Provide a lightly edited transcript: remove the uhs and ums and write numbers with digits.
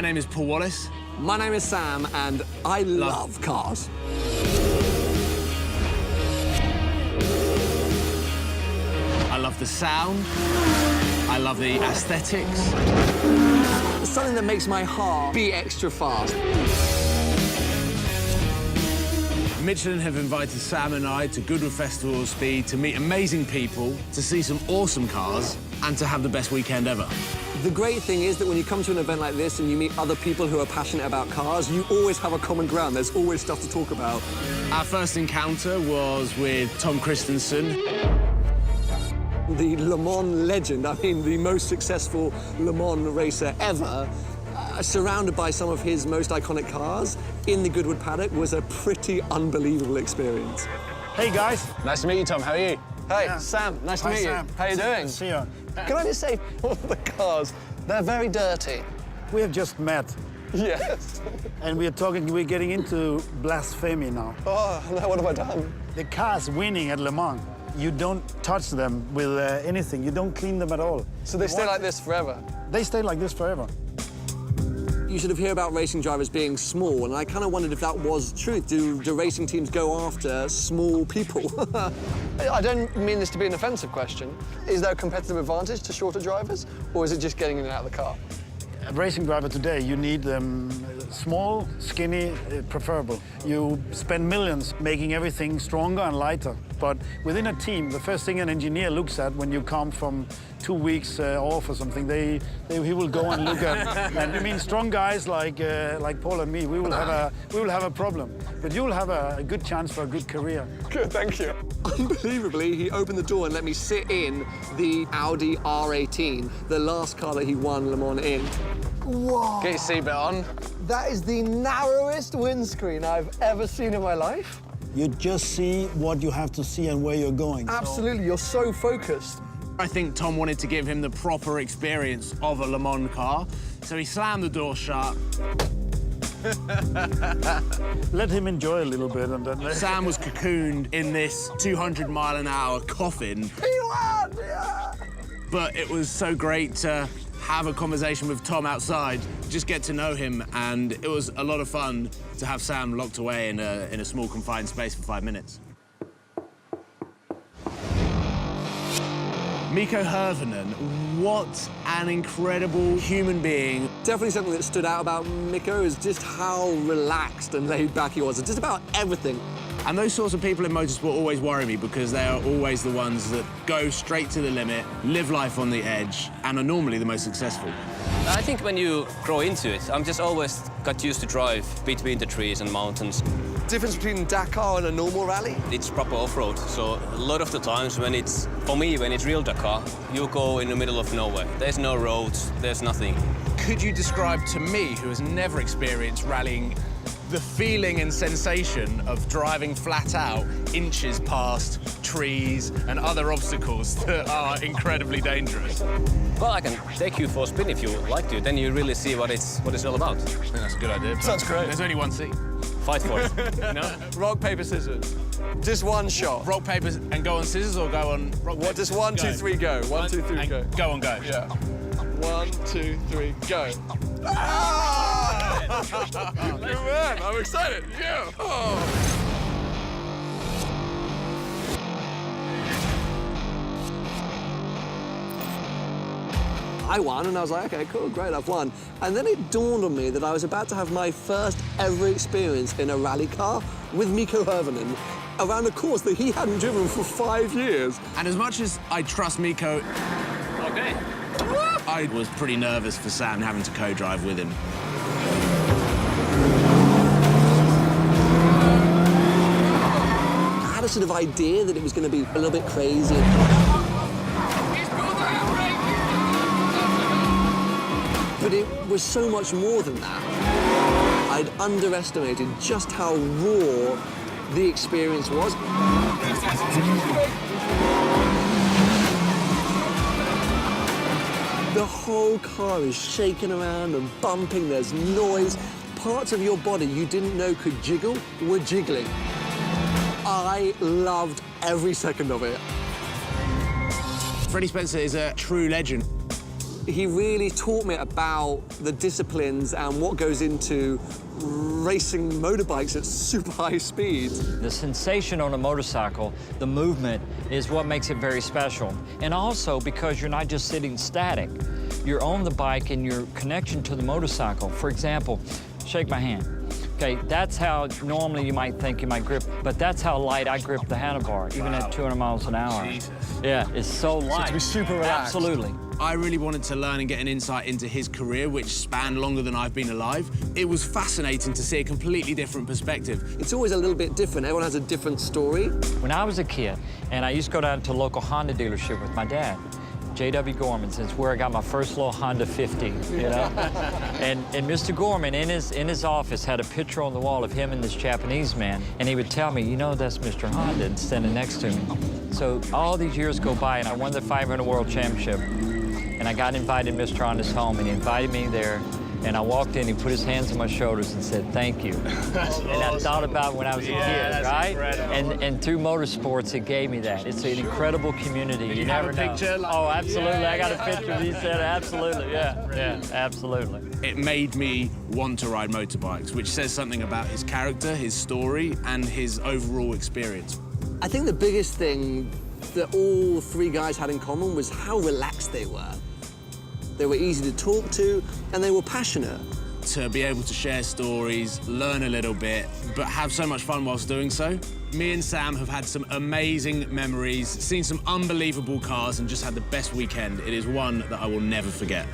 My name is Paul Wallace. My name is Sam, and I love cars. I love the sound. I love the aesthetics. Something that makes my heart beat extra fast. Michelin have invited Sam and I to GoodWood Festival of Speed to meet amazing people, to see some awesome cars, and to have the best weekend ever. The great thing is that when you come to an event like this and you meet other people who are passionate about cars, you always have a common ground. There's always stuff to talk about. Our first encounter was with Tom Christensen. The Le Mans legend, I mean, the most successful Le Mans racer ever, surrounded by some of his most iconic cars in the GoodWood paddock, was a pretty unbelievable experience. Hey, guys. Nice to meet you, Tom. How are you? Hey, Yeah. Sam, nice to Hi, meet Sam. you. How you doing? See you. Can I just say, all the cars, they're very dirty. We have just met, Yes. and we're getting into blasphemy now. Oh, no, what have I done? The cars winning at Le Mans, you don't touch them with anything. You don't clean them at all. So they stay like this forever? They stay like this forever. You sort of hear about racing drivers being small, and I kind of wondered if that was true. Do racing teams go after small people? I don't mean this to be an offensive question. Is there a competitive advantage to shorter drivers, or is it just getting in and out of the car? A racing driver today, you need them small, skinny, preferable. You spend millions making everything stronger and lighter. But within a team, the first thing an engineer looks at when you come from 2 weeks off or something, he will go and look at. And I mean, strong guys like Paul and me, we will have a problem. But you'll have a good chance for a good career. Good, thank you. Unbelievably, he opened the door and let me sit in the Audi R18, the last car that he won Le Mans in. Whoa. Get your seatbelt on. That is the narrowest windscreen I've ever seen in my life. You just see what you have to see and where you're going. Absolutely, you're so focused. I think Tom wanted to give him the proper experience of a Le Mans car, so he slammed the door shut. Let him enjoy a little bit and then... Sam was cocooned in this 200-mile-an-hour coffin. P1! Yeah! But it was so great to have a conversation with Tom outside, just get to know him, and it was a lot of fun to have Sam locked away in a small confined space for 5 minutes. Mikko Hirvonen, what an incredible human being. Definitely something that stood out about Mikko is just how relaxed and laid back he was, just about everything. And those sorts of people in motorsport always worry me because they are always the ones that go straight to the limit, live life on the edge, and are normally the most successful. I think when you grow into it, I'm just always got used to drive between the trees and mountains. Difference between Dakar and a normal rally? It's proper off-road, so a lot of the times when it's, for me, when it's real Dakar, you go in the middle of nowhere. There's no roads, there's nothing. Could you describe to me, who has never experienced rallying, the feeling and sensation of driving flat out inches past trees and other obstacles that are incredibly dangerous? Well, I can take you for a spin if you would like to, then you really see what it's all about. I think that's a good idea. Sounds great. There's only one seat. Fight for it. No? Rock, paper, scissors. Just one shot. Rock, paper, and go on scissors, or go on rock, paper, What, just scissors, 1, go? 2, 3, go. 1, 2, 3, and go. Go on, go. Yeah. 1, 2, 3, go. Ah! Good man, I'm excited. Yeah. Oh. I won, and I was like, okay, cool, great, I've won. And then it dawned on me that I was about to have my first ever experience in a rally car with Mikko Hirvonen around a course that he hadn't driven for 5 years. And as much as I trust Mikko, Okay. I was pretty nervous for Sam having to co-drive with him. I had a sort of idea that it was going to be a little bit crazy. But it was so much more than that. I'd underestimated just how raw the experience was. The whole car is shaking around and bumping, there's noise. Parts of your body you didn't know could jiggle were jiggling. I loved every second of it. Freddie Spencer is a true legend. He really taught me about the disciplines and what goes into racing motorbikes at super high speed. The sensation on a motorcycle, the movement, is what makes it very special. And also because you're not just sitting static. You're on the bike and your connection to the motorcycle. For example, shake my hand. Okay, that's how normally you might think you might grip, but that's how light I grip the handlebar, even at 200 miles an hour. Jesus. Yeah, it's so light. to be super relaxed. Absolutely. I really wanted to learn and get an insight into his career, which spanned longer than I've been alive. It was fascinating to see a completely different perspective. It's always a little bit different. Everyone has a different story. When I was a kid, and I used to go down to a local Honda dealership with my dad, J.W. Gorman's, it's where I got my first little Honda 50, you know? and Mr. Gorman, in his office, had a picture on the wall of him and this Japanese man, and he would tell me, you know, that's Mr. Honda, and standing next to me. So all these years go by, and I won the 500 World Championship, and I got invited to Mr. Honda's home, and he invited me there, and I walked in, he put his hands on my shoulders and said, thank you. And I thought about when I was a kid, right? And through motorsports, it gave me that. It's an incredible community. You never know. Picture, like, oh, absolutely. I got a picture. He said, absolutely. Yeah, absolutely. It made me want to ride motorbikes, which says something about his character, his story, and his overall experience. I think the biggest thing that all three guys had in common was how relaxed they were. They were easy to talk to, and they were passionate. To be able to share stories, learn a little bit, but have so much fun whilst doing so. Me and Sam have had some amazing memories, seen some unbelievable cars, and just had the best weekend. It is one that I will never forget.